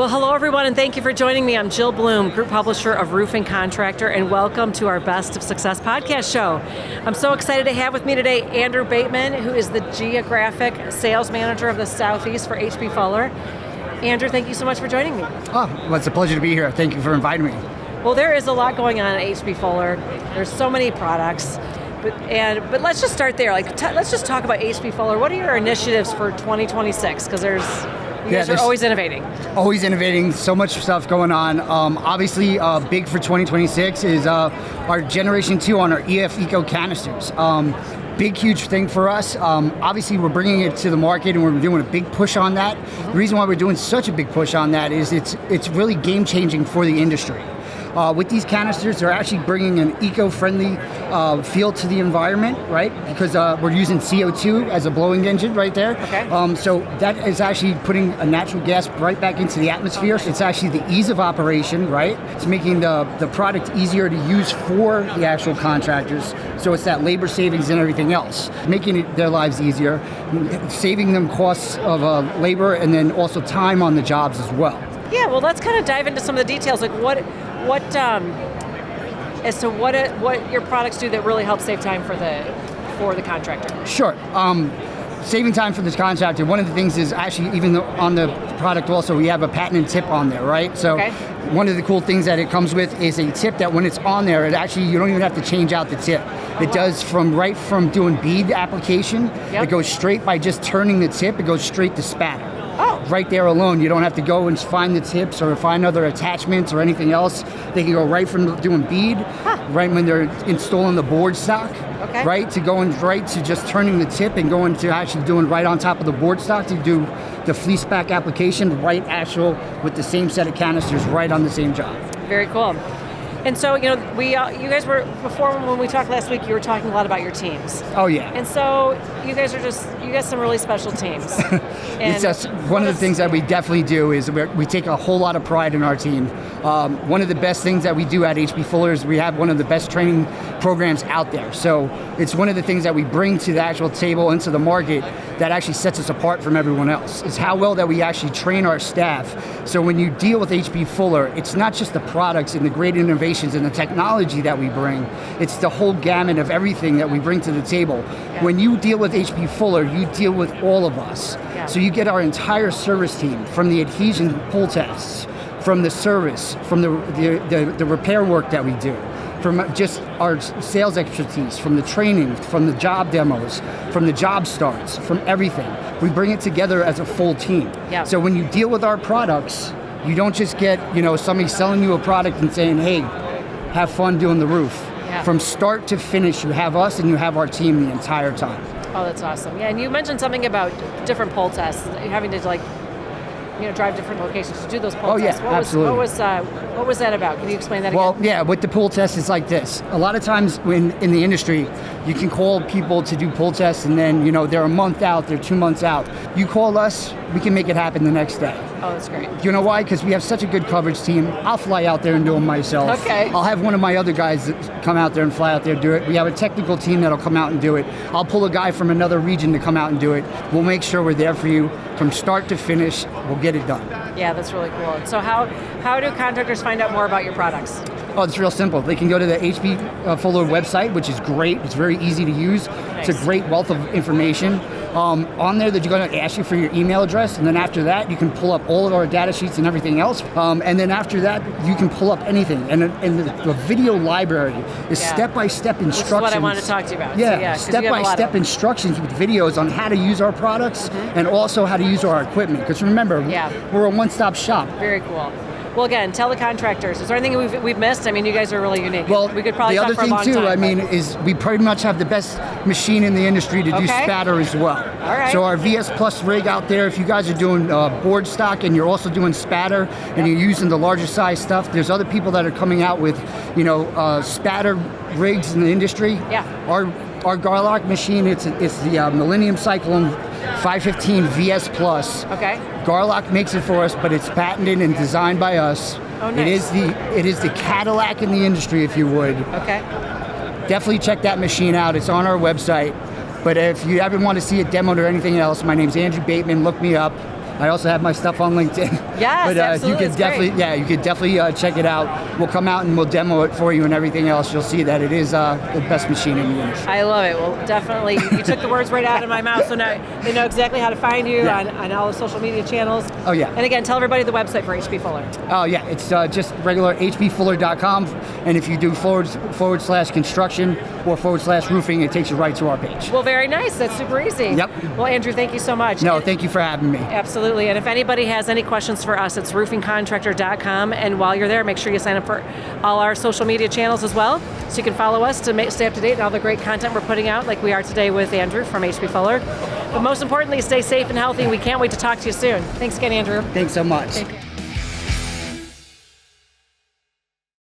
Well, hello everyone, and thank you for joining me. I'm Jill Bloom, Group Publisher of Roofing Contractor, and welcome to our Best of Success podcast show. I'm so excited to have with me today Andrew Bateman, who is the Geographic Sales Manager of the Southeast for H.B. Fuller. Andrew, thank you so much for joining me. Oh, well, it's a pleasure to be here. Thank you for inviting me. Well, there is a lot going on at H.B. Fuller. There's so many products, but let's just start there. Let's just talk about H.B. Fuller. What are your initiatives for 2026? Because you guys are always innovating. Always innovating, so much stuff going on. Obviously, big for 2026 is our Generation 2 on our EF Eco canisters. Big, huge thing for us. Obviously, we're bringing it to the market and we're doing a big push on that. The reason why we're doing such a big push on that is it's really game-changing for the industry. With these canisters, they're actually bringing an eco-friendly feel to the environment, right? Because we're using CO2 as a blowing engine right there. Okay. So that is actually putting a natural gas right back into the atmosphere. So it's actually the ease of operation, right? It's making the product easier to use for the actual contractors. So it's that labor savings and everything else, making their lives easier, saving them costs of labor and then also time on the jobs as well. Yeah, well, let's kind of dive into some of the details, like what your products do that really help save time for the contractor. Sure. Saving time for this contractor, one of the things is actually, even on the product also, we have a patented tip on there, right? So One of the cool things that it comes with is a tip that when it's on there, it actually, you don't even have to change out the tip. It does right from doing bead application, It goes straight by just turning the tip, it goes straight to spatter. Right there alone, you don't have to go and find the tips or find other attachments or anything else. They can go right from doing bead, right when they're installing the board stock, right, to going right to just turning the tip and going to actually doing right on top of the board stock to do the fleece back application, right actual with the same set of canisters right on the same job. Very cool. And so, you guys were, before when we talked last week, you were talking a lot about your teams. Oh, yeah. And so you guys got some really special teams. It's just one of the things that we definitely do is we take a whole lot of pride in our team. One of the best things that we do at H.B. Fuller is we have one of the best training programs out there. So it's one of the things that we bring to the actual table into the market that actually sets us apart from everyone else, is how well that we actually train our staff. So when you deal with H.B. Fuller, it's not just the products and the great innovations and the technology that we bring, it's the whole gamut of everything that we bring to the table. Yeah. When you deal with H.B. Fuller, you deal with all of us. Yeah. So you get our entire service team, from the adhesion pull tests, from the service, from the repair work that we do, from just our sales expertise, from the training, from the job demos, from the job starts, from everything. We bring it together as a full team. Yeah. So when you deal with our products, you don't just get, somebody selling you a product and saying, hey, have fun doing the roof. Yeah. From start to finish, you have us and you have our team the entire time. Oh, that's awesome. Yeah, and you mentioned something about different pull tests, having to drive different locations to do those pull tests. Oh, yeah, absolutely. What was that about? Can you explain that again? Well, yeah, with the pull test, it's like this. A lot of times in the industry, you can call people to do pull tests and then, they're a month out, they're 2 months out. You call us, we can make it happen the next day. Oh, that's great. You know why? Because we have such a good coverage team. I'll fly out there and do them myself. Okay. I'll have one of my other guys that come out there and fly out there and do it. We have a technical team that'll come out and do it. I'll pull a guy from another region to come out and do it. We'll make sure we're there for you from start to finish. We'll get it done. Yeah, that's really cool. So how do contractors find out more about your products? Oh, it's real simple. They can go to the H.B. Fuller website, which is great. It's very easy to use. Nice. It's a great wealth of information. On there, that you're going to ask you for your email address, and then after that, you can pull up all of our data sheets and everything else. And then after that, you can pull up anything. And the video library is step-by-step instructions. This is what I wanted to talk to you about. Yeah, step-by-step instructions with videos on how to use our products and also how to use our equipment. Because remember, we're a one-stop shop. Very cool. Well, again, tell the contractors. Is there anything we've missed? I mean, you guys are really unique. Well, we could probably the talk other for a thing long too, time, is we pretty much have the best machine in the industry to do spatter as well. All right. So our VS Plus rig out there, if you guys are doing board stock and you're also doing spatter and you're using the larger size stuff, there's other people that are coming out with, spatter rigs in the industry. Yeah. Our Garlock machine, it's the Millennium Cyclone 515 VS Plus. Okay. Garlock makes it for us, but it's patented and designed by us. Oh, nice. It is the Cadillac in the industry, if you would. Okay. Definitely check that machine out. It's on our website. But if you ever want to see it demoed or anything else, my name's Andrew Bateman. Look me up. I also have my stuff on LinkedIn. Yes, but absolutely. you could definitely, you could definitely check it out. We'll come out and we'll demo it for you and everything else. You'll see that it is the best machine in the industry. I love it. Well, definitely, you took the words right out of my mouth, so now they know exactly how to find you on all the social media channels. Oh, yeah. And again, tell everybody the website for HP Fuller. Oh, yeah. It's just regular hbfuller.com. And if you do / construction or / roofing, it takes you right to our page. Well, very nice. That's super easy. Yep. Well, Andrew, thank you so much. No, thank you for having me. Absolutely. And if anybody has any questions for us, it's roofingcontractor.com. And while you're there, make sure you sign up for all our social media channels as well, so you can follow us to stay up to date on all the great content we're putting out, like we are today with Andrew from HP Fuller. But most importantly, stay safe and healthy. We can't wait to talk to you soon. Thanks again, Andrew. Thanks so much. Take care.